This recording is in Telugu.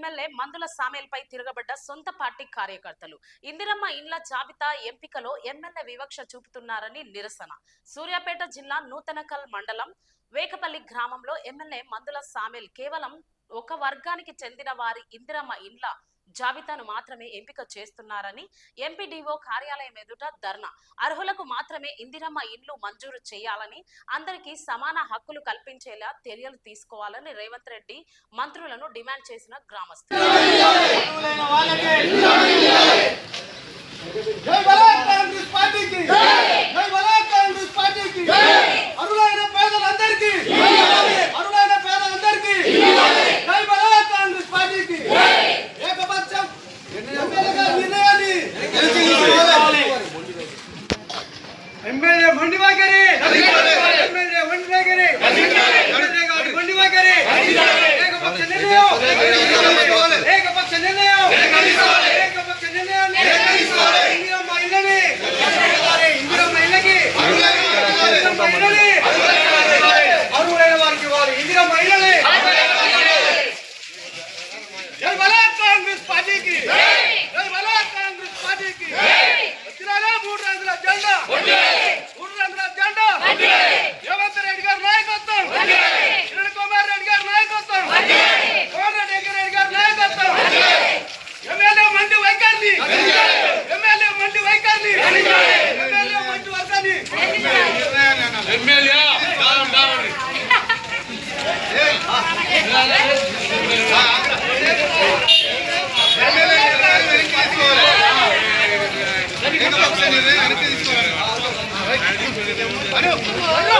ఎమ్మెల్యే మందుల సామేల్పై తిరగబడ్డ సొంత పార్టీ కార్యకర్తలు. ఇందిరమ్మ ఇండ్ల జాబితా ఎంపికలో ఎమ్మెల్యే వివక్ష చూపుతున్నారని నిరసన. సూర్యాపేట జిల్లా నూతనకల్ మండలం వేకపల్లి గ్రామంలో ఎమ్మెల్యే మందుల సామేల్ కేవలం ఒక వర్గానికి చెందిన వారి ఇందిరమ్మ ఇండ్ల జాబితాను మాత్రమే ఎంపిక చేస్తున్నారని ఎంపీడీఓ కార్యాలయం ఎదుట ధర్నా. అర్హులకు మాత్రమే ఇందిరమ్మ ఇండ్లు మంజూరు చేయాలని, అందరికీ సమాన హక్కులు కల్పించేలా చర్యలు తీసుకోవాలని రేవంత్ రెడ్డి మంత్రులను డిమాండ్ చేసిన గ్రామస్తులు. एमएलए मंडिवा करे एमएलए मंडिवा करे मंडिवा करे एक पक्ष निर्णय एक पक्ष निर्णय एक पक्ष निर्णय इंदिरा महिलाने इंदिरा महिलाకి అరువులైన వారికి వారు ఇందిరా మహిళలే. జై బలా కాంగ్రెస్ పార్టీకి, జై బలా కాంగ్రెస్ పార్టీకి. వచ్చిరాలా మూడు రంగుల జెండా, మూడు రంగుల జెండా. రేవంత్ రెడ్డి గారి నాయకత్వం, కిరణ్ కుమార్ రెడ్డి గారి నాయకత్వం, కోమటిరెడ్డి రెడ్డి గారి నాయకత్వం. ఎమ్మెల్యే మండి వైఖరిని, ఎమ్మెల్యే మండి వైఖరిని, ఎమ్మెల్యే మండి వర్గాన్ని ఎమ్మెల్యే అను